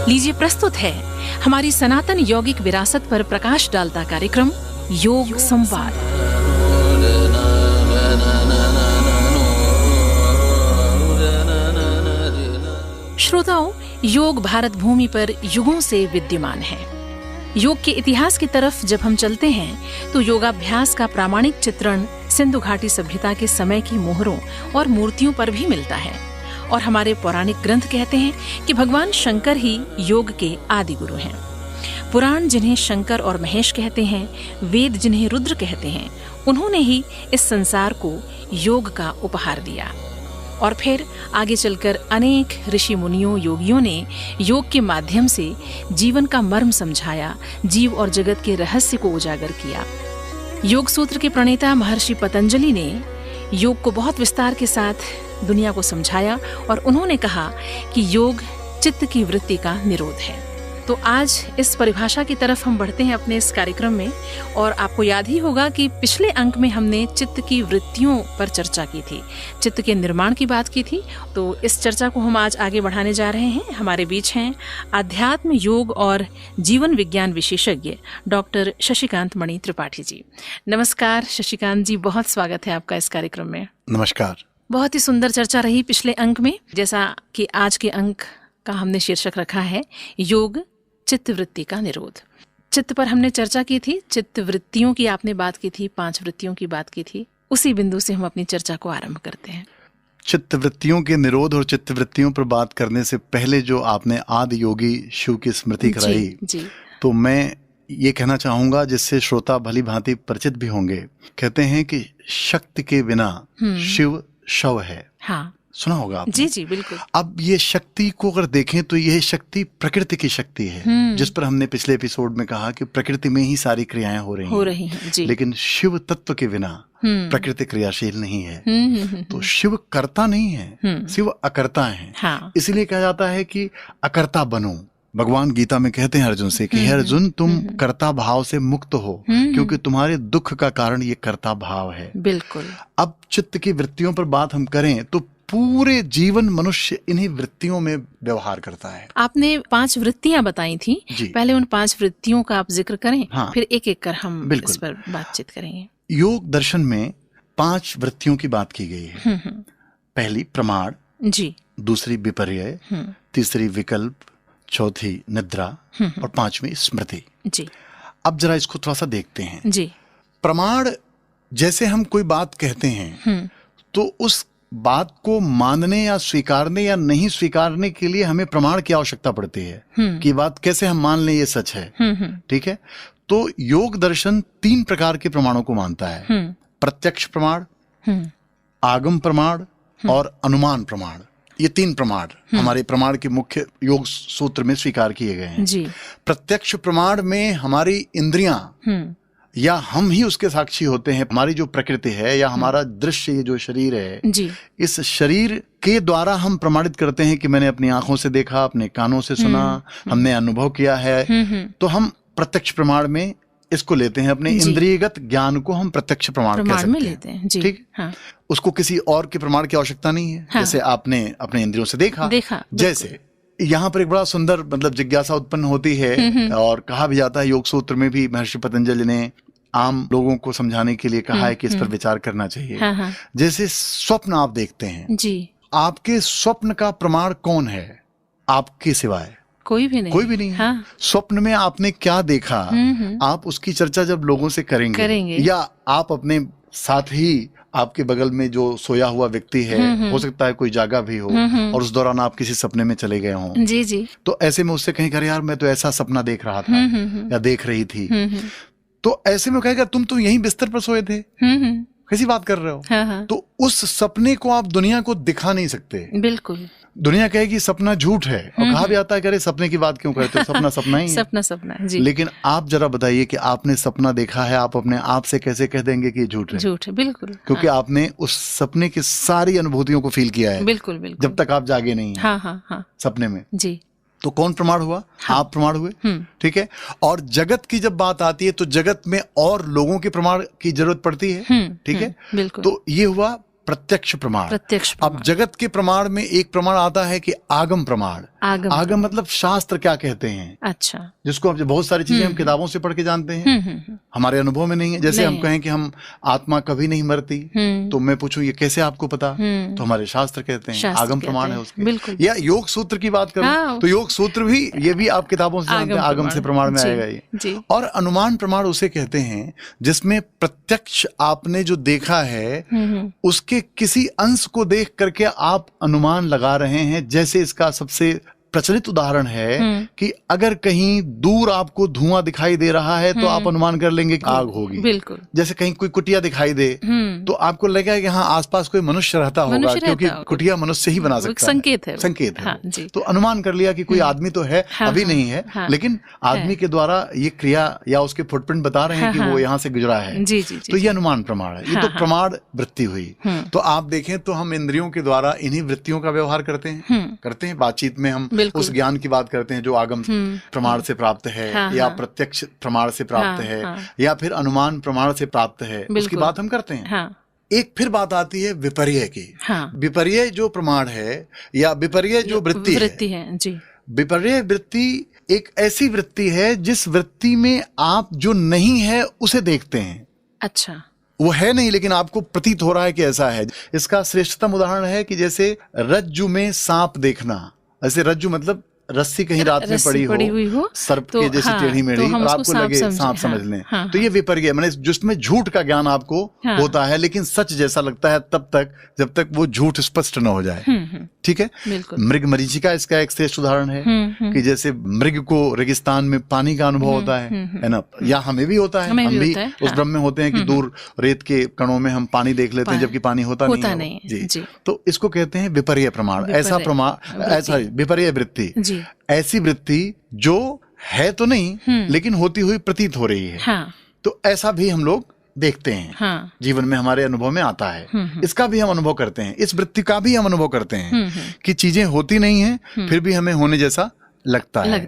लीजिए प्रस्तुत है हमारी सनातन यौगिक विरासत पर प्रकाश डालता कार्यक्रम योग संवाद। श्रोताओं, योग भारत भूमि पर युगों से विद्यमान है। योग के इतिहास की तरफ जब हम चलते हैं तो योगाभ्यास का प्रामाणिक चित्रण सिंधु घाटी सभ्यता के समय की मोहरों और मूर्तियों पर भी मिलता है। और हमारे पौराणिक ग्रंथ कहते हैं कि भगवान शंकर ही योग के आदि गुरु हैं। पुराण जिन्हें शंकर और महेश कहते हैं, वेद जिन्हें रुद्र कहते हैं, उन्होंने ही इस संसार को योग का उपहार दिया। और फिर आगे चलकर अनेक ऋषि मुनियों, योगियों ने योग के माध्यम से जीवन का मर्म समझाया, जीव और जगत के रहस्य को उजागर किया। योग सूत्र के प्रणेता महर्षि पतंजलि ने योग को बहुत विस्तार के साथ दुनिया को समझाया और उन्होंने कहा कि योग चित्त की वृत्ति का निरोध है। तो आज इस परिभाषा की तरफ हम बढ़ते हैं अपने इस कार्यक्रम में। और आपको याद ही होगा कि पिछले अंक में हमने चित्त की वृत्तियों पर चर्चा की थी, चित्त के निर्माण की बात की थी। तो इस चर्चा को हम आज आगे बढ़ाने जा रहे हैं। हमारे बीच हैं आध्यात्म, योग और जीवन विज्ञान विशेषज्ञ डॉक्टर शशिकांत मणि त्रिपाठी जी। नमस्कार शशिकांत जी, बहुत स्वागत है आपका इस कार्यक्रम में। नमस्कार। बहुत ही सुंदर चर्चा रही पिछले अंक में, जैसा कि आज के अंक का हमने शीर्षक रखा है योग चित्त वृत्ति का निरोध। चित्त पर हमने चर्चा की थी, चित्त वृत्तियों की आपने बात की थी, 5 वृत्तियों की बात की थी। उसी बिंदु से हम अपनी चर्चा को आरंभ करते हैं। चित्त वृत्तियों के निरोध और चित्त वृत्तियों पर बात करने से पहले जो आपने आदि योगी शिव की स्मृति कराई, तो मैं ये कहना चाहूंगा, जिससे श्रोता भली भांति परिचित भी होंगे। कहते हैं कि शक्ति के बिना शिव शव है। हाँ, सुना होगा आपने। जी जी बिल्कुल। अब ये शक्ति को अगर देखें तो यह शक्ति प्रकृति की शक्ति है, जिस पर हमने पिछले एपिसोड में कहा कि प्रकृति में ही सारी क्रियाएं हो रही हैं जी। लेकिन शिव तत्व के बिना प्रकृति क्रियाशील नहीं है। तो शिव कर्ता नहीं है, शिव अकर्ता है। हाँ। इसीलिए कहा जाता है कि अकर्ता बनो। भगवान गीता में कहते हैं अर्जुन से कि हे अर्जुन, तुम कर्ता भाव से मुक्त हो, क्योंकि तुम्हारे दुख का कारण ये कर्ता भाव है। बिल्कुल। अब चित्त की वृत्तियों पर बात हम करें तो पूरे जीवन मनुष्य इन्हीं वृत्तियों में व्यवहार करता है। आपने 5 वृत्तियां बताई थी, पहले उन 5 वृत्तियों का आप जिक्र करें। हाँ। फिर एक एक कर हम इस पर बातचीत करेंगे। योग दर्शन में 5 वृत्तियों की बात की गई है। पहली प्रमाण जी, दूसरी विपर्यय, तीसरी विकल्प, चौथी निद्रा और 5वीं स्मृति जी। अब जरा इसको थोड़ा सा देखते हैं जी। प्रमाण, जैसे हम कोई बात कहते हैं तो उस बात को मानने या स्वीकारने या नहीं स्वीकारने के लिए हमें प्रमाण की आवश्यकता पड़ती है कि बात कैसे हम मान लें ये सच है। ठीक है। तो योग दर्शन 3 प्रकार के प्रमाणों को मानता है। प्रत्यक्ष प्रमाण, आगम प्रमाण और अनुमान प्रमाण। ये 3 प्रमाण हमारे प्रमाण के मुख्य योग सूत्र में स्वीकार किए गए हैं जी। प्रत्यक्ष प्रमाण में हमारी इंद्रियां या हम ही उसके साक्षी होते हैं। हमारी जो प्रकृति है या हमारा दृश्य, ये जो शरीर है जी, इस शरीर के द्वारा हम प्रमाणित करते हैं कि मैंने अपनी आंखों से देखा, अपने कानों से सुना, हमने अनुभव किया है। तो हम प्रत्यक्ष प्रमाण में इसको लेते हैं। अपने इंद्रियगत ज्ञान को हम प्रत्यक्ष प्रमाण कह सकते हैं। ठीक। हाँ। उसको किसी और के प्रमाण की आवश्यकता नहीं है। हाँ। जैसे आपने अपने इंद्रियों से देखा। जैसे यहाँ पर एक बड़ा सुंदर जिज्ञासा उत्पन्न होती है और कहा भी जाता है, योग सूत्र में भी महर्षि पतंजलि ने आम लोगों को समझाने के लिए कहा है कि इस पर विचार करना चाहिए। हाँ। जैसे स्वप्न आप देखते हैं जी, आपके स्वप्न का प्रमाण कौन है? आपके सिवाय कोई भी नहीं। हाँ। स्वप्न में आपने क्या देखा, आप उसकी चर्चा जब लोगों से करेंगे या आप अपने साथ ही आपके बगल में जो सोया हुआ व्यक्ति है, हो सकता है कोई जागा भी हो और उस दौरान आप किसी सपने में चले गए हों जी जी, तो ऐसे में उससे कहीं करे, यार मैं तो ऐसा सपना देख रहा था या देख रही थी, तो ऐसे में कहेगा तुम तो यहीं बिस्तर पर सोए थे, कैसी बात कर रहे हो। हाँ। तो उस सपने को आप दुनिया को दिखा नहीं सकते। बिल्कुल। दुनिया कहेगी सपना झूठ है, और कहा भी आता है कि अरे सपने की बात क्यों करते हो, सपना सपना ही है। सपना जी। लेकिन आप जरा बताइए कि आपने सपना देखा है, आप अपने आप से कैसे कह देंगे कि झूठ है? झूठ है, बिल्कुल। क्योंकि आपने उस सपने की सारी अनुभूतियों को फील किया है। बिल्कुल बिल्कुल। जब तक आप जागे नहीं है। हाँ। सपने में जी। तो कौन प्रमाण हुआ? हाँ। आप प्रमाण हुए। ठीक है। और जगत की जब बात आती है तो जगत में और लोगों के प्रमाण की जरूरत पड़ती है। ठीक है। बिल्कुल। तो ये हुआ प्रत्यक्ष प्रमाण। अब जगत के प्रमाण में एक प्रमाण आता है कि आगम प्रमाण। आगम मतलब शास्त्र क्या कहते हैं। अच्छा। जिसको अब बहुत सारी चीजें हम किताबों से पढ़ के जानते हैं, हमारे अनुभव में नहीं है। जैसे हम कहें कि हम आत्मा कभी नहीं मरती, तो मैं पूछूं ये कैसे आपको पता, तो हमारे शास्त्र कहते हैं, आगम प्रमाण है उसके। या योग सूत्र की बात करूं तो योग सूत्र भी, ये भी आप किताबों से जानते हैं, आगम से प्रमाण में आएगा ये। और अनुमान प्रमाण उसे कहते हैं जिसमें प्रत्यक्ष आपने जो देखा है उसके किसी अंश को देख करके आप अनुमान लगा रहे हैं। जैसे इसका सबसे प्रचलित उदाहरण है कि अगर कहीं दूर आपको धुआं दिखाई दे रहा है तो आप अनुमान कर लेंगे कि आग होगी। बिल्कुल। जैसे कहीं कोई कुटिया दिखाई दे तो आपको लगेगा कि हाँ आसपास कोई मनुष्य रहता होगा, क्योंकि कुटिया मनुष्य ही बना सकता है। संकेत है, संकेत है। तो अनुमान कर लिया कि कोई आदमी तो है, अभी नहीं है, लेकिन आदमी के द्वारा ये क्रिया या उसके फुटप्रिंट बता रहे हैं कि वो यहाँ से गुजरा है। तो ये अनुमान प्रमाण है। ये तो प्रमाण वृत्ति हुई। तो आप देखें तो हम इंद्रियों के द्वारा इन्हीं वृत्तियों का व्यवहार करते हैं। बातचीत में हम उस ज्ञान की बात करते हैं जो आगम प्रमाण से प्राप्त है, या प्रत्यक्ष प्रमाण से प्राप्त है, या फिर अनुमान प्रमाण से प्राप्त है, उसकी बात हम करते हैं। एक फिर बात आती है विपर्य की। विपर्य जो प्रमाण है या विपर्य जो वृत्ति है जी। विपर्य वृत्ति एक ऐसी वृत्ति है जिस वृत्ति में आप जो नहीं है उसे देखते हैं। अच्छा। वो है नहीं लेकिन आपको प्रतीत हो रहा है कि ऐसा है। इसका श्रेष्ठतम उदाहरण है कि जैसे रज्जु में सांप देखना। ऐसे रज्जु मतलब रस्सी कहीं रात में पड़ी हुई हो, सर्प के जैसी टेढ़ी मेढ़ी, और आपको लगे सांप समझ लें, तो ये विपर्य, माने जिसमें झूठ का ज्ञान आपको होता है लेकिन सच जैसा लगता है तब तक जब तक वो झूठ स्पष्ट न हो जाए। ठीक है। मृग मरीचिका इसका एक श्रेष्ठ उदाहरण है कि जैसे मृग को रेगिस्तान में पानी का अनुभव होता है ना, या हमें भी होता है। हम भी उस भ्रम में होते हैं कि दूर रेत के कणों में हम पानी देख लेते हैं जबकि पानी होता नहीं है। जी। तो इसको कहते हैं विपर्य प्रमाण। ऐसा प्रमाण, ऐसा विपर्य वृत्ति, ऐसी वृत्ति जो है तो नहीं लेकिन होती हुई प्रतीत हो रही है। तो ऐसा भी हम लोग देखते हैं, जीवन में हमारे अनुभव में आता है। इसका भी हम अनुभव करते हैं, इस वृत्ति का भी हम अनुभव करते हैं कि चीजें होती नहीं हैं फिर भी हमें होने जैसा लगता है।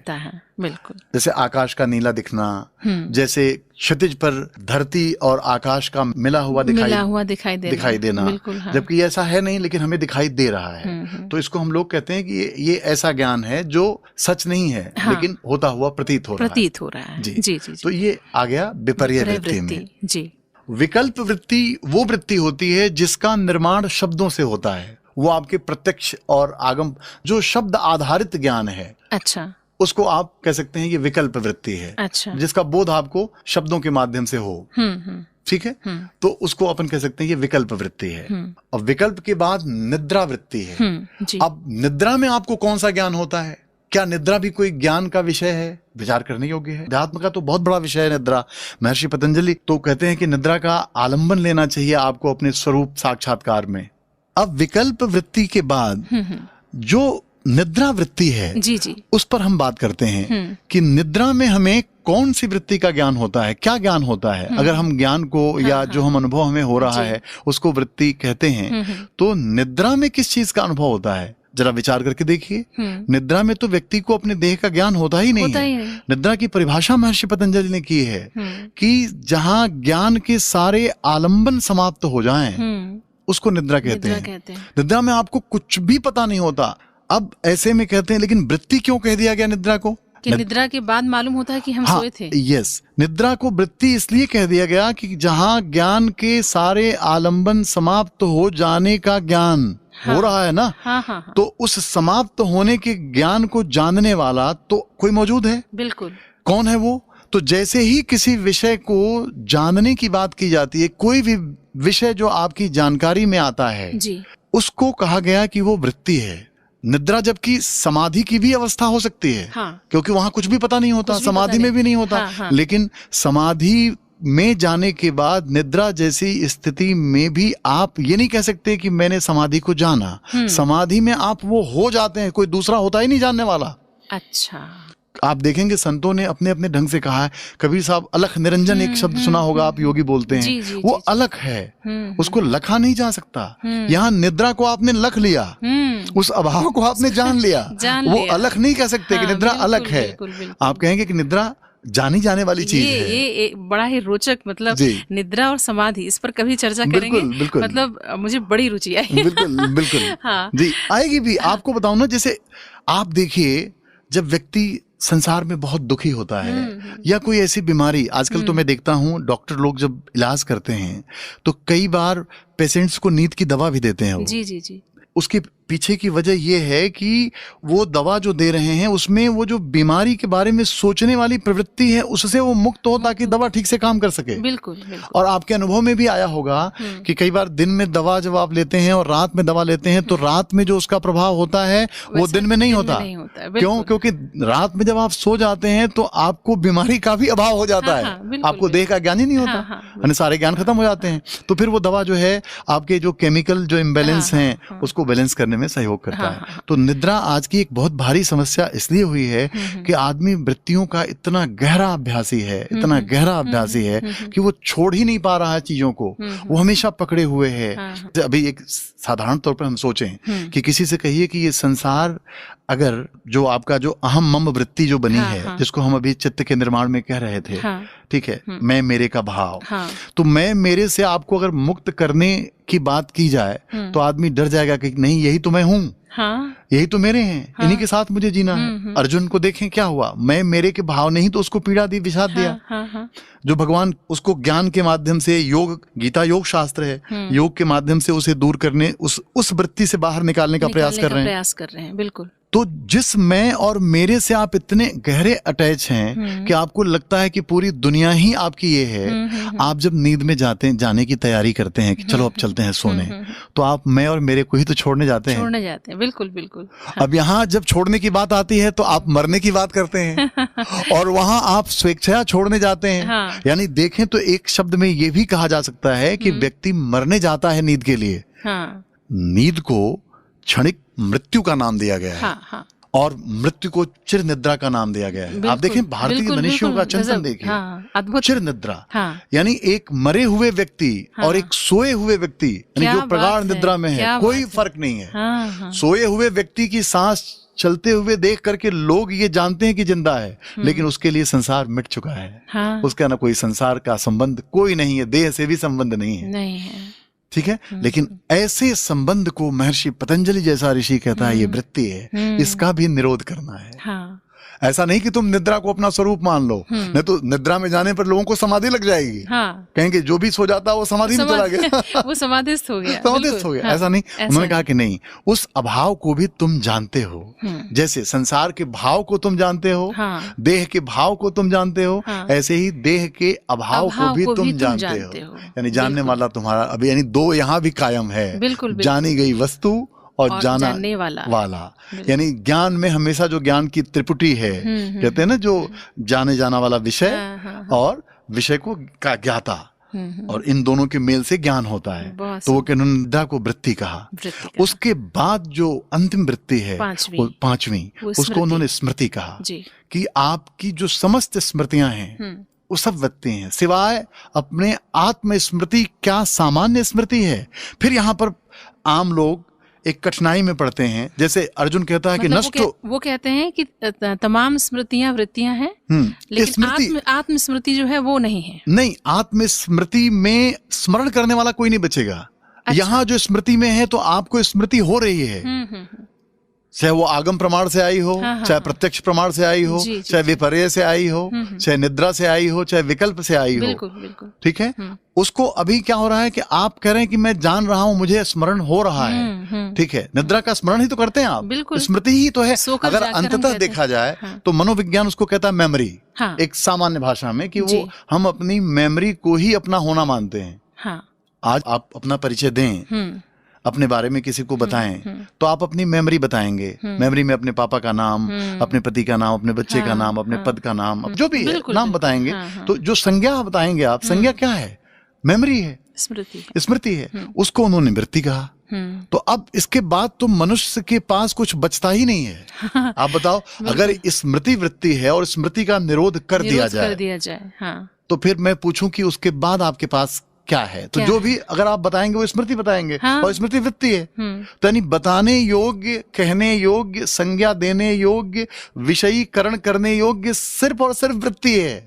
बिल्कुल। जैसे आकाश का नीला दिखना, जैसे क्षितिज पर धरती और आकाश का मिला हुआ दिखाई देना, जबकि ऐसा है नहीं लेकिन हमें दिखाई दे रहा है। तो इसको हम लोग कहते हैं कि ये ऐसा ज्ञान है जो सच नहीं है लेकिन होता हुआ प्रतीत हो रहा है। जी। तो ये आ गया विपर्य वृत्ति में। जी। विकल्प वृत्ति वो वृत्ति होती है जिसका निर्माण शब्दों से होता है। वो आपके प्रत्यक्ष और आगम जो शब्द आधारित ज्ञान है, अच्छा, उसको आप कह सकते हैं कि विकल्प वृत्ति है। अच्छा। जिसका बोध आपको शब्दों के माध्यम से हो। ठीक है। तो उसको अपन कह सकते हैं ये विकल्प वृत्ति है। और विकल्प के बाद निद्रा वृत्ति है। अब निद्रा में आपको कौन सा ज्ञान होता है? क्या निद्रा भी कोई ज्ञान का विषय है? विचार करने योग्य है। अध्यात्म का तो बहुत बड़ा विषय है निद्रा। महर्षि पतंजलि तो कहते हैं कि निद्रा का आलंबन लेना चाहिए आपको अपने स्वरूप साक्षात्कार में। अब विकल्प वृत्ति के बाद जो निद्रा वृत्ति है, जी, उस पर हम बात करते हैं कि निद्रा में हमें कौन सी वृत्ति का ज्ञान होता है, क्या ज्ञान होता है। अगर हम ज्ञान को या जो हम अनुभव हमें हो रहा है उसको वृत्ति कहते हैं, तो निद्रा में किस चीज का अनुभव होता है जरा विचार करके देखिए। निद्रा में तो व्यक्ति को अपने देह का ज्ञान होता ही नहीं है। निद्रा की परिभाषा महर्षि पतंजलि ने की है कि जहाँ ज्ञान के सारे आलंबन समाप्त हो जाएं, उसको निद्रा कहते हैं। निद्रा में आपको कुछ भी पता नहीं होता। अब ऐसे में कहते हैं लेकिन वृत्ति क्यों कह दिया गया निद्रा को? कि निद्रा के बाद मालूम होता है कि हम सोए थे। यस, निद्रा को वृत्ति इसलिए कह दिया गया कि जहां ज्ञान के सारे आलंबन समाप्त हो जाने का ज्ञान हो रहा है ना, तो उस समाप्त होने के ज्ञान को जानने वाला तो कोई मौजूद है। बिल्कुल। कौन है वो? तो जैसे ही किसी विषय को जानने की बात की जाती है, कोई भी विषय जो आपकी जानकारी में आता है जी, उसको कहा गया कि वो वृत्ति है। निद्रा जबकि समाधि की भी अवस्था हो सकती है, क्योंकि वहां कुछ भी पता नहीं होता, समाधि में भी नहीं होता। लेकिन समाधि में जाने के बाद निद्रा जैसी स्थिति में भी आप ये नहीं कह सकते कि मैंने समाधि को जाना। समाधि में आप वो हो जाते हैं, कोई दूसरा होता ही नहीं जानने वाला। अच्छा। आप देखेंगे संतों ने अपने अपने ढंग से कहा है। कबीर साहब अलख निरंजन एक शब्द सुना होगा, आप योगी बोलते हैं, जी, वो अलख है, उसको लखा नहीं जा सकता। यहाँ निद्रा को आपने लख लिया, उस अभाव को आपने जान लिया, वो अलख नहीं कह सकते कि निद्रा अलग है। आप कहेंगे कि निद्रा जानी जाने वाली चीज है। ये बड़ा ही रोचक, मतलब निद्रा और समाधि, इस पर कभी चर्चा करेंगे। बिल्कुल। मतलब मुझे बड़ी रुचि आई। बिल्कुल हाँ। जी, आएगी भी। आपको बताऊं ना, जैसे आप देखिए, जब व्यक्ति संसार में बहुत दुखी होता है या कोई ऐसी बीमारी, आजकल तो मैं देखता हूं डॉक्टर लोग जब इलाज करते हैं तो कई बार पेशेंट्स को नींद की दवा भी देते हैं वो। जी। उसके पीछे की वजह यह है कि वो दवा जो दे रहे हैं उसमें वो जो बीमारी के बारे में सोचने वाली प्रवृत्ति है उससे वो मुक्त हो, ताकि दवा ठीक से काम कर सके। बिल्कुल। और आपके अनुभव में भी आया होगा कि कई बार दिन में दवा जब आप लेते हैं और रात में दवा लेते हैं तो रात में जो उसका प्रभाव होता है वो दिन में नहीं होता। क्यों? क्योंकि रात में जब आप सो जाते हैं तो आपको बीमारी का भी अभाव हो जाता है, आपको देह का ज्ञान ही नहीं होता, यानी सारे ज्ञान खत्म हो जाते हैं। तो फिर वो दवा जो है आपके जो केमिकल जो इम्बैलेंस हैं उसको बैलेंस करने में सहयोग करता है। तो निद्रा आज की एक बहुत भारी समस्या इसलिए हुई है कि आदमी वृत्तियों का इतना गहरा अभ्यासी है, इतना गहरा अभ्यासी है कि वो छोड़ ही नहीं पा रहा है चीजों को, वो हमेशा पकड़े हुए है। अभी एक साधारण तौर पर हम सोचें कि किसी से कहिए कि ये संसार, अगर जो आपका जो अहम मम वृत्ति जो बनी है, जिसको हम अभी चित्त के निर्माण में कह रहे थे, ठीक है, मैं मेरे का भाव, तो मैं मेरे से आपको अगर मुक्त करने की बात की जाए तो आदमी डर जाएगा कि नहीं, यही तो मैं हूं, यही तो मेरे हैं, इन्हीं के साथ मुझे जीना है। अर्जुन को देखें क्या हुआ, मैं मेरे के भाव ने ही तो उसको पीड़ा दी, विषाद दिया। जो भगवान उसको ज्ञान के माध्यम से, योग, गीता योग शास्त्र है, योग के माध्यम से उसे दूर करने, उस वृत्ति से बाहर निकालने का प्रयास कर रहे हैं। बिल्कुल। तो जिस मैं और मेरे से आप इतने गहरे अटैच हैं कि आपको लगता है कि पूरी दुनिया ही आपकी ये है। आप जब नींद में जाने की तैयारी करते हैं कि चलो अब चलते हैं सोने, तो आप मैं और मेरे को ही तो छोड़ने जाते हैं। बिल्कुल। अब यहाँ जब छोड़ने की बात आती है तो आप मरने की बात करते हैं और वहां आप स्वेच्छा छोड़ने जाते हैं। यानी देखें तो एक शब्द में ये भी कहा जा सकता है कि व्यक्ति मरने जाता है नींद के लिए। नींद को क्षणिक मृत्यु का नाम दिया गया है और मृत्यु को चिर निद्रा का नाम दिया गया है। आप देखें भारतीय मनुष्यों का चिंतन देखिए, चिर निद्रा यानी एक मरे हुए व्यक्ति और एक सोए हुए व्यक्ति, यानी जो प्रगाढ़ निद्रा में है, कोई फर्क नहीं है। सोए हुए व्यक्ति की सांस चलते हुए देख करके लोग ये जानते हैं कि जिंदा है, लेकिन उसके लिए संसार मिट चुका है। उसका ना कोई संसार का संबंध कोई नहीं है, देह से भी संबंध नहीं है। ठीक है, लेकिन ऐसे संबंध को महर्षि पतंजलि जैसा ऋषि कहता है ये वृत्ति है, इसका भी निरोध करना है। ऐसा नहीं कि तुम निद्रा को अपना स्वरूप मान लो, नहीं तो निद्रा में जाने पर लोगों को समाधि लग जाएगी। कहेंगे जो भी सो जाता है वो समाधि में चला गया, वो समाधिस्थ हो गया, समाधिस्थ हो गया। ऐसा नहीं, उन्होंने कहा कि नहीं, उस अभाव को भी तुम जानते हो, जैसे संसार के भाव को तुम जानते हो, देह के भाव को तुम जानते हो, ऐसे ही देह के अभाव को भी तुम जानते हो। यानी जानने वाला तुम्हारा अभी, यानी दो यहाँ भी कायम है, जानी गई वस्तु और जानने वाला। यानी ज्ञान में हमेशा जो ज्ञान की त्रिपुटी है, कहते हैं ना, जो जाने जाना वाला विषय और विषय को का ज्ञाता, और इन दोनों के मेल से ज्ञान होता है। तो वो निद्रा को वृत्ति कहा। उसके बाद जो अंतिम वृत्ति है पांचवी, उसको उन्होंने स्मृति कहा कि आपकी जो समस्त स्मृतियां हैं वो सब वृत्ति हैं, सिवाय अपने आत्म स्मृति क्या सामान्य स्मृति है। फिर यहाँ पर आम लोग एक कठिनाई में पड़ते हैं, जैसे अर्जुन कहता है कि नष्ट, वो कहते हैं कि तमाम स्मृतियां वृत्तियां हैं, लेकिन आत्म स्मृति जो है वो नहीं है। नहीं, आत्म स्मृति में स्मरण करने वाला कोई नहीं बचेगा। अच्छा। यहाँ जो स्मृति में है तो आपको स्मृति हो रही है, चाहे वो आगम प्रमाण से आई हो, चाहे प्रत्यक्ष प्रमाण से आई हो, चाहे विपर्य से आई हो, चाहे निद्रा से आई हो, चाहे विकल्प से आई हो। ठीक है, उसको अभी क्या हो रहा है कि आप कह रहे हैं कि मैं जान रहा हूं, मुझे स्मरण हो रहा है। ठीक है, निद्रा का स्मरण ही तो करते हैं आप, स्मृति ही तो है। अगर अंततः देखा जाए तो मनोविज्ञान उसको कहता है मेमोरी, एक सामान्य भाषा में, कि वो हम अपनी मेमोरी को ही अपना होना मानते हैं। आज आप अपना परिचय दें, अपने बारे में किसी को बताएं, तो आप अपनी मेमोरी बताएंगे। मेमोरी में अपने पापा का नाम, अपने पति का नाम, अपने बच्चे का नाम, अपने पद का नाम, जो भी है नाम बताएंगे। तो जो संज्ञा बताएंगे आप, संज्ञा क्या है? मेमोरी है, स्मृति है। उसको उन्होंने वृत्ति कहा। तो अब इसके बाद तो मनुष्य के पास कुछ बचता ही नहीं है। आप बताओ, अगर स्मृति वृत्ति है और स्मृति का निरोध कर दिया जाए, हाँ। तो फिर मैं पूछूं कि उसके बाद आपके पास क्या है, तो जो भी अगर आप बताएंगे वो स्मृति बताएंगे। हाँ। और स्मृति वृत्ति है, तो यानी बताने योग्य, कहने योग्य, संज्ञा देने योग्य, विषयीकरण करने योग्य सिर्फ और सिर्फ वृत्ति है।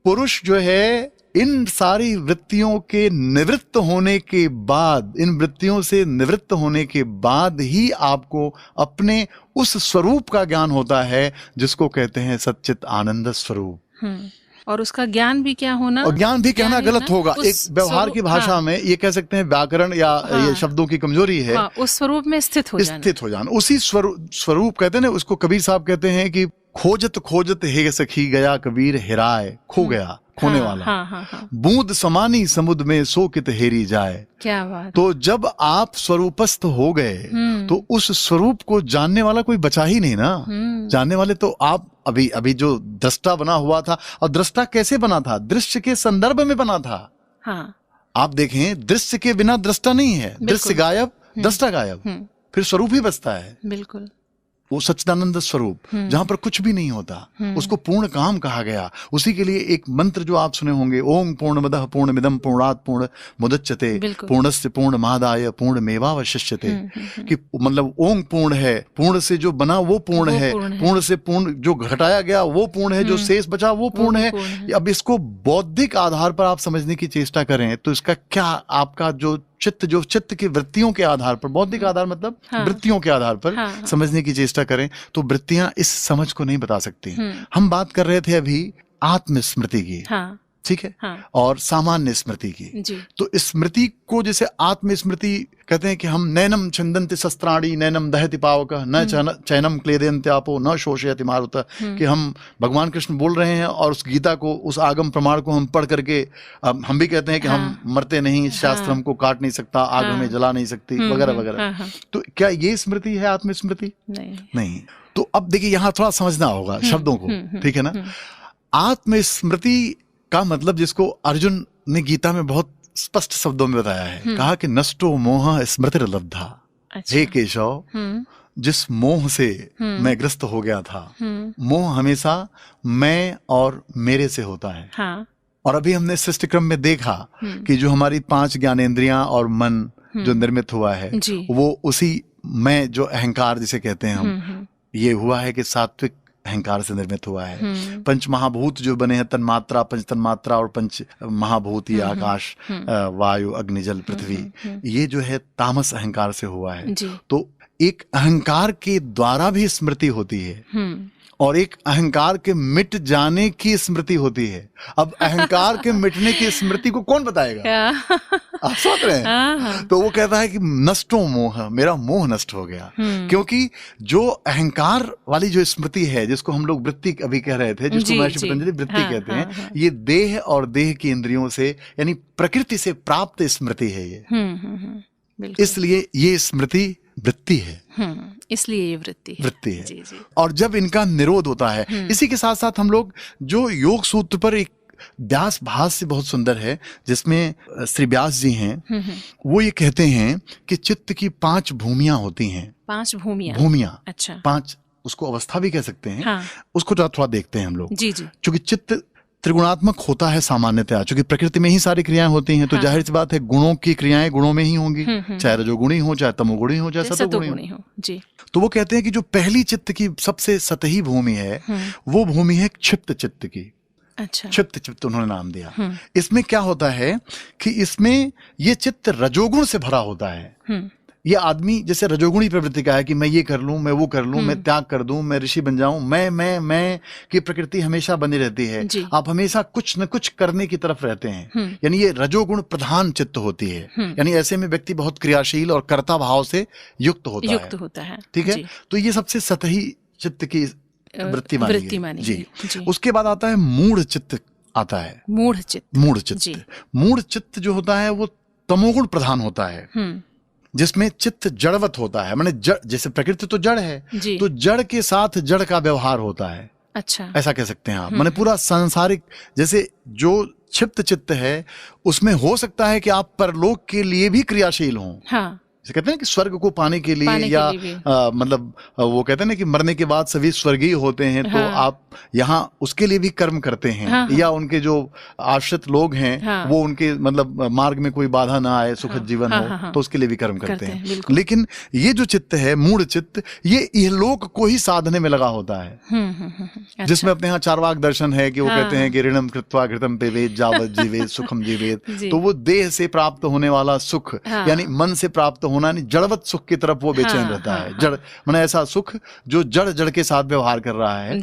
पुरुष जो है इन सारी वृत्तियों के निवृत्त होने के बाद, इन वृत्तियों से निवृत्त होने के बाद ही आपको अपने उस स्वरूप का ज्ञान होता है जिसको कहते हैं सच्चित आनंद स्वरूप। और उसका ज्ञान भी क्या होना, और ज्ञान भी कहना गलत होगा, एक व्यवहार की भाषा में ये कह सकते हैं व्याकरण या ये शब्दों की कमजोरी है। उस स्वरूप में स्थित हो जाना, उसी स्वरूप कहते हैं ना उसको। कबीर साहब कहते हैं कि खोजत खोजत हे सखी गया कबीर हेराए, खो गया, खोने वाला। बूंद समानी समुद्र में सो कित हेरी जाए। क्या बात। तो जब आप स्वरूपस्थ हो गए तो उस स्वरूप को जानने वाला कोई बचा ही नहीं ना। जानने वाले तो आप अभी जो दृष्टा बना हुआ था, और दृष्टा कैसे बना था, दृश्य के संदर्भ में बना था। हाँ। आप देखें दृश्य के बिना दृष्टा नहीं है, दृश्य गायब, दृष्टा गायब, फिर स्वरूप ही बचता है। बिल्कुल। वो सच्चिदानंद स्वरूप जहां पर कुछ भी नहीं होता, उसको पूर्ण काम कहा गया। उसी के लिए एक मंत्र जो आप सुने होंगे, ओम पूर्णमदः पूर्णमिदं पूर्णात् पूर्णमुदच्यते पूर्णस्य पूर्णमादाय पूर्णमेवावशिष्यते, कि मतलब ओम पूर्ण है, पूर्ण से जो बना वो पूर्ण है, पूर्ण से पूर्ण जो घटाया गया वो पूर्ण है, जो शेष बचा वो पूर्ण है। अब इसको बौद्धिक आधार पर आप समझने की चेष्टा करें तो इसका क्या, आपका जो चित्त की वृत्तियों के आधार पर, बौद्धिक आधार मतलब वृत्तियों के आधार पर समझने की चेष्टा करें तो वृत्तियां इस समझ को नहीं बता सकती। हम बात कर रहे थे अभी आत्मस्मृति की, ठीक है, और सामान्य स्मृति की। तो स्मृति को जैसे आत्मस्मृति कहते हैं कि हम नैनम छंदन्ति शस्त्राणि नैनम दहति पावकः न चैनम क्लेदयन्ति आपो न शोषयति मारुतः, कि हम भगवान कृष्ण बोल रहे हैं और उस गीता को, उस आगम प्रमाण को हम पढ़ करके हम भी कहते हैं कि हम मरते नहीं, शास्त्र हमको काट नहीं सकता, आग हमें जला नहीं सकती, वगैरह वगैरह। तो क्या ये स्मृति है आत्मस्मृति? नहीं। तो अब देखिए यहाँ थोड़ा समझना होगा शब्दों को, ठीक है ना। आत्मस्मृति का मतलब जिसको अर्जुन ने गीता में बहुत स्पष्ट शब्दों में बताया है, कहा कि नष्टो मोह स्मृतिर्लब्धा। हे केशव, जिस मोह से मैं ग्रस्त हो गया था, मोह हमेशा मैं और मेरे से होता है। और अभी हमने सृष्टि क्रम में देखा कि जो हमारी 5 ज्ञानेंद्रियां और मन जो निर्मित हुआ है वो उसी मैं जो अहंकार जिसे कहते हैं हम, ये हुआ है कि सात्विक अहंकार से निर्मित हुआ है। पंच महाभूत जो बने हैं, तन्मात्रा, पंच तन्मात्रा और पंच महाभूत, ये आकाश, वायु, अग्नि, जल, पृथ्वी, ये जो है तामस अहंकार से हुआ है। तो एक अहंकार के द्वारा भी स्मृति होती है और एक अहंकार के मिट जाने की स्मृति होती है। अब अहंकार के मिटने की स्मृति को कौन बताएगा? आप सोच रहे हैं? तो वो कहता है कि नष्टो मोह, मेरा मोह नष्ट हो गया। क्योंकि जो अहंकार वाली जो स्मृति है, जिसको हम लोग वृत्ति अभी कह रहे थे, जिसको महर्षि पतंजलि वृत्ति कहते हैं, ये देह और देह की इंद्रियों से यानी प्रकृति से प्राप्त स्मृति है ये। इसलिए ये स्मृति वृत्ति है, इसलिए ये वृत्ति है। जी। और जब इनका निरोध होता है, इसी के साथ साथ हम लोग जो योग सूत्र पर एक व्यास भाष्य बहुत सुंदर है जिसमें श्री व्यास जी हैं, वो ये कहते हैं कि चित्त की 5 भूमियां होती हैं। 5 भूमियां। अच्छा। 5, उसको अवस्था भी कह सकते हैं। उसको थोड़ा देखते हैं हम लोग। जी। क्योंकि चित्त त्रिगुणात्मक होता है सामान्यतया, क्योंकि प्रकृति में ही सारी क्रियाएं होती हैं, तो जाहिर सी बात है गुणों की क्रियाएं गुणों में ही होंगी, चाहे रजोगुणी हो, चाहे तमोगुणी हो, चाहे सतोगुणी हो। जी। तो वो कहते हैं कि जो पहली चित्त की सबसे सतही भूमि है, वो भूमि है क्षिप्त चित्त की। अच्छा। क्षिप्त चित्त उन्होंने नाम दिया। इसमें क्या होता है कि इसमें ये चित्त रजोगुण से भरा होता है। ये आदमी जैसे रजोगुणी प्रवृत्ति का है कि मैं ये कर लूं, मैं वो कर लूं, मैं त्याग कर दूं, मैं ऋषि बन जाऊं, मैं की प्रकृति हमेशा बनी रहती है। आप हमेशा कुछ न कुछ करने की तरफ रहते हैं, यानी ये रजोगुण प्रधान चित्त होती है। यानी ऐसे में व्यक्ति बहुत क्रियाशील और कर्ता भाव से युक्त होता है। ठीक है। तो ये सबसे सतही चित्त की वृत्ति मानी जी। उसके बाद आता है मूढ़ चित्त आता है। मूढ़ चित्त जो होता है वो तमोगुण प्रधान होता है, जिसमें चित्त जड़वत होता है, माने जैसे प्रकृति तो जड़ है, तो जड़ के साथ जड़ का व्यवहार होता है। अच्छा। ऐसा कह सकते हैं आप। माने पूरा सांसारिक, जैसे जो क्षिप्त चित्त है उसमें हो सकता है कि आप परलोक के लिए भी क्रियाशील हों। जैसे कहते हैं कि स्वर्ग को पाने के लिए या मतलब वो कहते हैं ना कि मरने के बाद सभी स्वर्गीय होते हैं, तो आप यहाँ उसके लिए भी कर्म करते हैं, या उनके जो आश्रित लोग हैं वो उनके मतलब मार्ग में कोई बाधा ना आए, सुखद जीवन हो, तो उसके लिए भी कर्म करते हैं। लेकिन ये जो चित्त है, मूढ़ चित्त, ये इहलोक को ही साधने में लगा होता है, जिसमें अपने यहाँ चार्वाक दर्शन है कि वो कहते हैं कि ऋणम कृत्वा घृतम पिबेत जावत जीवेत सुखम जीवेत। तो वो देह से प्राप्त होने वाला सुख, यानी मन से प्राप्त होना नहीं, जड़वत सुख की तरफ वो बेचैन रहता है। जड़ माने ऐसा सुख जो जड़ के साथ व्यवहार कर रहा है,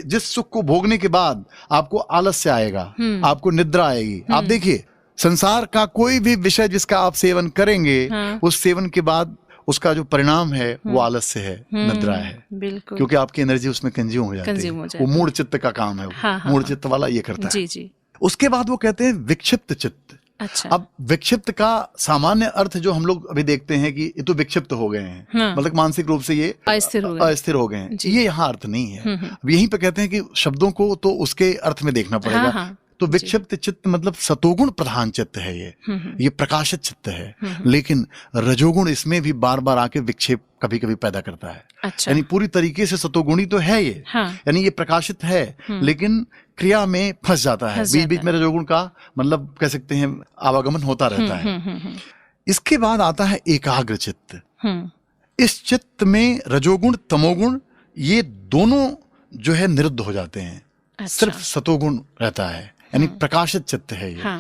जिस सुख को भोगने के बाद आपको आलस्य आएगा, आपको निद्रा आएगी। आप देखिए संसार का कोई भी विषय जिसका आप सेवन करेंगे, उस सेवन के बाद उसका जो परिणाम है वो आलस्य है, निद्रा है, क्योंकि आपकी एनर्जी उसमें कंज्यूम हो जाती है। वो मूढ़ चित्त का काम है, मूढ़ चित्त वाला ये करता है। उसके बाद वो कहते हैं विक्षिप्त चित्त। अच्छा। अब विक्षिप्त का सामान्य अर्थ जो हम लोग अभी देखते हैं कि ये तो विक्षिप्त हो गए हैं, मतलब मानसिक रूप से ये अस्थिर हो गए हैं, ये यहाँ अर्थ नहीं है। अब यहीं पे कहते हैं कि शब्दों को तो उसके अर्थ में देखना पड़ेगा। तो विक्षिप्त चित्त मतलब सतोगुण प्रधान चित्त है, ये प्रकाशित चित्त है, लेकिन रजोगुण इसमें भी बार बार आके विक्षेप कभी कभी पैदा करता है। अच्छा। यानी पूरी तरीके से सतोगुणी तो है ये, यानी ये प्रकाशित है, लेकिन क्रिया में फंस जाता है, बीच बीच में रजोगुण का मतलब कह सकते हैं आवागमन होता रहता है। इसके बाद आता है एकाग्र चित्त। इस चित्त में रजोगुण तमोगुण ये दोनों जो है निरुद्ध हो जाते हैं। अच्छा। सिर्फ सतोगुण रहता है, यानी प्रकाशित चित्त है ये।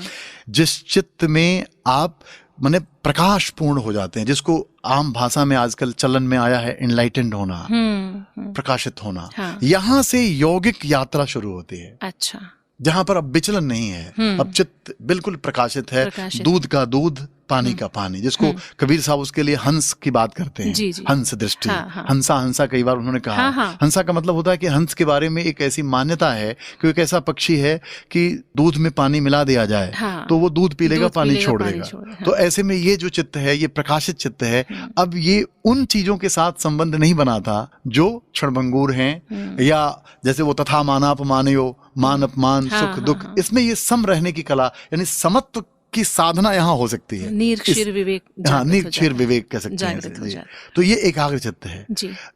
जिस चित्त में आप माने प्रकाश पूर्ण हो जाते हैं, जिसको आम भाषा में आजकल चलन में आया है एनलाइटेंड होना, प्रकाशित होना। यहाँ से यौगिक यात्रा शुरू होती है। अच्छा। जहां पर अब विचलन नहीं है, अब चित्त बिल्कुल प्रकाशित है, दूध का दूध, पानी का पानी, जिसको कबीर साहब उसके लिए हंस की बात करते हैं। जी जी। हंस दृष्टि। हंसा कई बार उन्होंने कहा। हंसा का मतलब होता है कि हंस के बारे में एक ऐसी मान्यता है कि एक ऐसा पक्षी है कि दूध में पानी मिला दिया जाए तो वो दूध पी लेगा, पानी छोड़ देगा। तो ऐसे में ये जो चित्त है ये प्रकाशित चित्त है। अब ये उन चीजों के साथ संबंध नहीं बनाता जो क्षणभंगुर हैं, या जैसे वो तथा मानापमानयो, मान अपमान, सुख दुख, इसमें ये सम रहने की कला, यानी समत्व की साधना यहाँ हो सकती है। निर्क्षीर विवेक, हाँ, निर्क्षीर विवेक कह सकते हैं। तो ये एकाग्र चित्त है,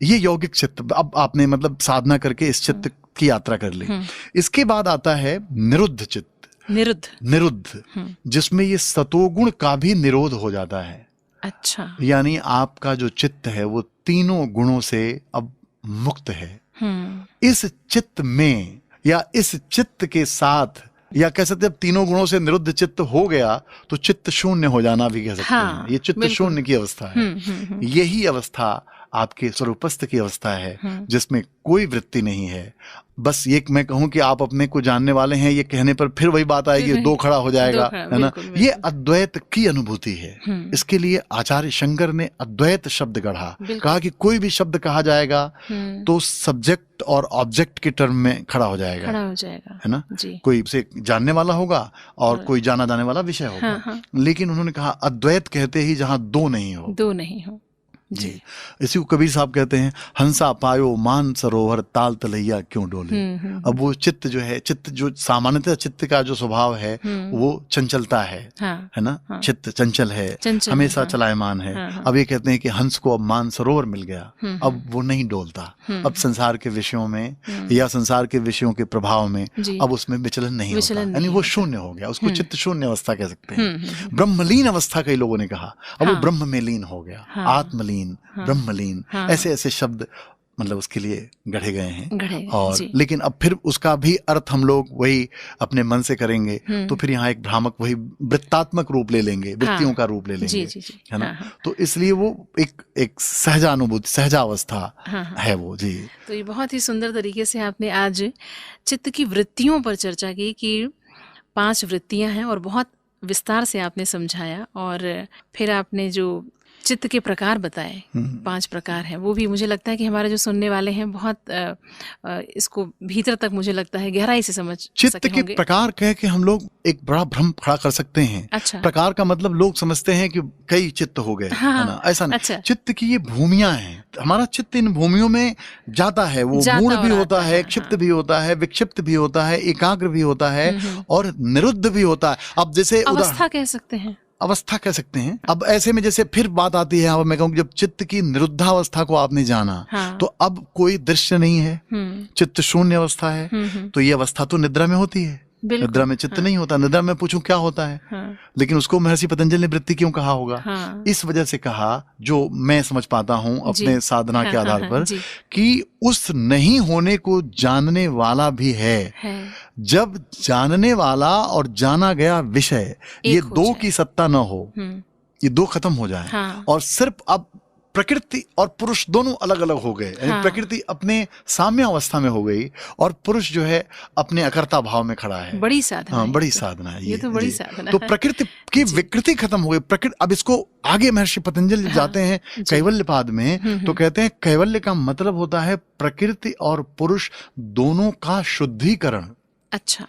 ये यौगिक चित्त। अब आपने मतलब साधना करके इस चित्त की यात्रा कर ली। इसके बाद आता है निरुद्ध चित्त। निरुद्ध जिसमें ये सतोगुण का भी निरोध हो जाता है। अच्छा। यानी आपका जो चित्त है वो तीनों गुणों से अब मुक्त है। इस चित्त में या इस चित्त के साथ, या कह सकते हैं तीनों गुणों से निरुद्ध चित्त हो गया तो चित्त शून्य हो जाना भी कह सकते हैं। ये चित्त शून्य की अवस्था है। यही अवस्था आपके स्वरूपस्थ की अवस्था है, जिसमें कोई वृत्ति नहीं है। बस ये मैं कहूं कि आप अपने को जानने वाले हैं, ये कहने पर फिर वही बात आएगी, दो खड़ा हो जाएगा, है ना। ये अद्वैत की अनुभूति है। इसके लिए आचार्य शंकर ने अद्वैत शब्द गढ़ा, कहा कि कोई भी शब्द कहा जाएगा तो सब्जेक्ट और ऑब्जेक्ट के टर्म में खड़ा हो जाएगा, है ना। कोई उसे जानने वाला होगा और कोई जाना जाने वाला विषय होगा। लेकिन उन्होंने कहा अद्वैत कहते ही जहां दो नहीं हो। जी। इसी को कबीर साहब कहते हैं, हंसा पायो मान सरोवर ताल तलैया क्यों डोले। अब वो चित्त जो है, चित्त जो सामान्यतः चित्त का जो स्वभाव है वो चंचलता है ना। चित्त चंचल है, हमेशा चलायमान है। अब ये कहते हैं कि हंस को अब मान सरोवर मिल गया, अब वो नहीं डोलता। अब संसार के विषयों में या संसार के विषयों के प्रभाव में अब उसमें विचलन नहीं होता, यानी वो शून्य हो गया। उसको चित्त शून्य अवस्था कह सकते हैं। ब्रह्मलीन अवस्था कई लोगों ने कहा, अब वो ब्रह्म में लीन हो गया, आत्मलीन, ब्रह्मलीन, ऐसे ऐसे शब्द मतलब उसके लिए गढ़े गए हैं। और लेकिन अब फिर उसका भी अर्थ हम लोग वही अपने मन से करेंगे तो फिर यहाँ एक भ्रामक वही वृत्तात्मक रूप ले लेंगे, वृत्तियों का रूप ले लेंगे, है ना। तो इसलिए वो एक सहजानुभूति, सहजावस्था है वो। जी। तो ये बहुत ही सुंदर तरीके से आपने आज चित्त की वृत्तियों पर चर्चा की कि 5 वृत्तियां हैं और बहुत विस्तार से आपने समझाया। और फिर आपने जो चित्त के प्रकार बताए, 5 प्रकार हैं, वो भी मुझे लगता है कि हमारे जो सुनने वाले हैं बहुत इसको भीतर तक मुझे लगता है गहराई से समझ चित्त के प्रकार कह के हम लोग एक बड़ा भ्रम खड़ा कर सकते हैं। अच्छा। प्रकार का मतलब लोग समझते हैं कि कई चित्त हो गए, है ना। ऐसा नहीं। अच्छा। चित्त की ये भूमियां हैं, हमारा चित्त इन भूमियों में जाता है। वो मूढ़ भी होता है, क्षिप्त भी होता है, विक्षिप्त भी होता है, एकाग्र भी होता है और निरुद्ध भी होता है। अब जैसे अवस्था कह सकते हैं, अवस्था कह सकते हैं। अब ऐसे में जैसे फिर बात आती है, अब मैं कहूँ जब चित्त की निरुद्धावस्था को आपने जाना, तो अब कोई दृश्य नहीं है, चित्त शून्य अवस्था है, तो ये अवस्था तो निद्रा में होती है। निद्रा में चित्त नहीं होता। निद्रा में पूछूं क्या होता है, लेकिन उसको महर्षि पतंजलि ने वृत्ति क्यों कहा होगा? इस वजह से कहा, जो मैं समझ पाता हूं अपने साधना के आधार पर, कि उस नहीं होने को जानने वाला भी है। जब जानने वाला और जाना गया विषय ये दो की सत्ता न हो, ये दो खत्म हो जाए, और सिर्फ अब प्रकृति और पुरुष दोनों अलग अलग हो गए। प्रकृति अपने साम्य अवस्था में हो गई और पुरुष जो है अपने अकर्ता भाव में खड़ा है। बड़ी साधना है। बड़ी साधना है ये तो बड़ी साधना तो प्रकृति की विकृति खत्म हो गई। प्रकृति अब इसको आगे महर्षि पतंजलि जाते हैं कैवल्यपाद में, तो कहते हैं कैवल्य का मतलब होता है प्रकृति और पुरुष दोनों का शुद्धिकरण। अच्छा।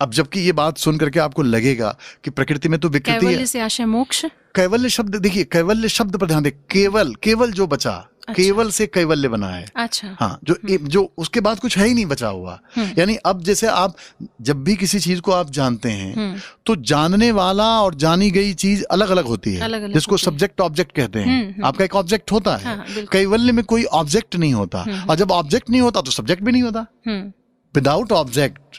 अब जबकि ये बात सुन करके आपको लगेगा कि प्रकृति में तो विकृति है। कैवल्य से आशय मोक्ष। कैवल्य शब्द देखिए, कैवल्य शब्द पर ध्यान दे। केवल, केवल जो बचा, केवल से कैवल्य बना है। अच्छा। हाँ, जो उसके बाद कुछ है ही नहीं बचा हुआ। यानी अब जैसे आप जब भी किसी चीज को आप जानते हैं, तो जानने वाला और जानी गई चीज अलग अलग होती है, जिसको सब्जेक्ट ऑब्जेक्ट कहते हैं। आपका एक ऑब्जेक्ट होता है, कैवल्य में कोई ऑब्जेक्ट नहीं होता, और जब ऑब्जेक्ट नहीं होता तो सब्जेक्ट भी नहीं होता। विदाउट ऑब्जेक्ट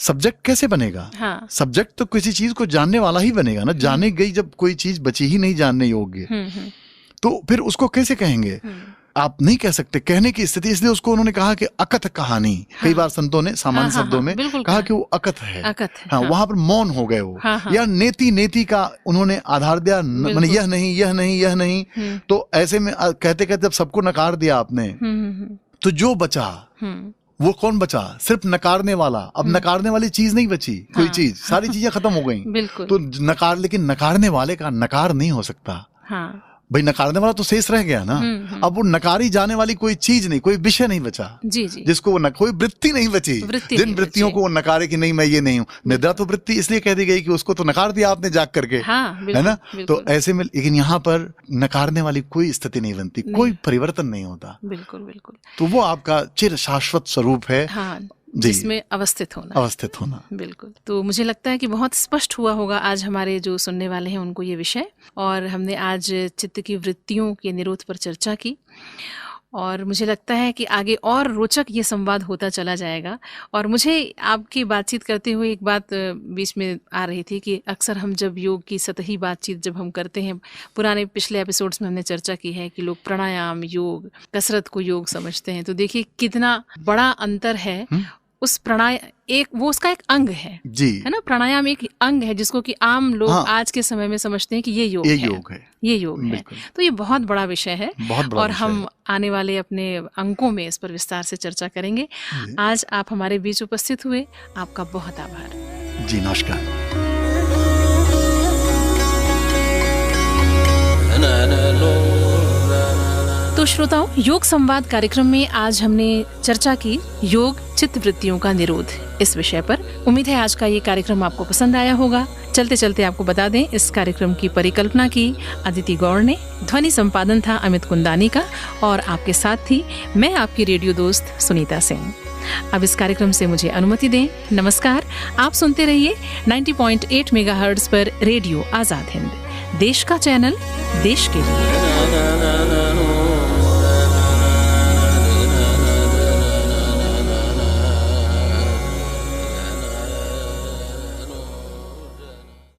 सब्जेक्ट कैसे बनेगा? सब्जेक्ट तो किसी चीज को जानने वाला ही बनेगा ना। जाने गई जब कोई चीज बची ही नहीं जानने योग्य, तो फिर उसको कैसे कहेंगे? आप नहीं कह सकते कहने की स्थिति, इसलिए उसको उन्होंने कहा कि अकथ कहानी। कई बार संतों ने सामान्य शब्दों में कहा कि वो अकथ है। वहां पर मौन हो गए वो, या नेति नेति का उन्होंने आधार दिया, मैंने यह नहीं, यह नहीं, यह नहीं। तो ऐसे में कहते कहते जब सबको नकार दिया आपने, तो जो बचा वो कौन बचा? सिर्फ नकारने वाला। अब नकारने वाली चीज नहीं बची, कोई चीज, सारी चीजें खत्म हो गई। तो नकार, लेकिन नकारने वाले का नकार नहीं हो सकता। भाई नकारने वाला तो शेष रह गया ना। अब वो नकारी जाने वाली कोई चीज नहीं, कोई विषय नहीं बचा, जिसको वो कोई वृत्ति नहीं बची, जिन वृत्तियों को वो नकारे कि नहीं मैं ये नहीं हूँ। निद्रा तो वृत्ति इसलिए कह दी गई कि उसको तो नकार दिया आपने जाग करके, है ना। तो ऐसे में, लेकिन यहाँ पर नकारने वाली कोई स्थिति नहीं बनती, कोई परिवर्तन नहीं होता। बिल्कुल बिल्कुल। तो वो आपका चिर शाश्वत स्वरूप है, जिसमें अवस्थित होना। बिल्कुल। तो मुझे लगता है कि बहुत स्पष्ट हुआ होगा आज हमारे जो सुनने वाले हैं उनको ये विषय, और हमने आज चित्त की वृत्तियों के निरोध पर चर्चा की, और मुझे लगता है कि आगे और रोचक ये संवाद होता चला जाएगा। और मुझे आपकी बातचीत करते हुए एक बात बीच में आ रही थी कि अक्सर हम जब योग की सतही बातचीत जब हम करते हैं, पुराने पिछले एपिसोड्स में हमने चर्चा की है कि लोग प्राणायाम, योग, कसरत को योग समझते हैं। तो देखिए कितना बड़ा अंतर है। उस प्राणायाम एक वो उसका एक अंग है जी, है ना। प्राणायाम एक अंग है जिसको कि आम लोग आज के समय में समझते हैं कि ये योग है। तो ये बहुत बड़ा विषय है, और हम आने वाले अपने अंकों में इस पर विस्तार से चर्चा करेंगे। आज आप हमारे बीच उपस्थित हुए, आपका बहुत आभार जी। नमस्कार। तो श्रोताओं, योग संवाद कार्यक्रम में आज हमने चर्चा की योग चित्त वृत्तियों का निरोध, इस विषय पर। उम्मीद है आज का ये कार्यक्रम आपको पसंद आया होगा। चलते चलते आपको बता दें, इस कार्यक्रम की परिकल्पना की अदिति गौड़ ने, ध्वनि संपादन था अमित कुंदानी का, और आपके साथ थी मैं आपकी रेडियो दोस्त सुनीता सिंह। अब इस कार्यक्रम से मुझे अनुमति दें। नमस्कार। आप सुनते रहिए 90.8 मेगाहर्ट्ज पर रेडियो आजाद हिंद, देश का चैनल, देश के लिए।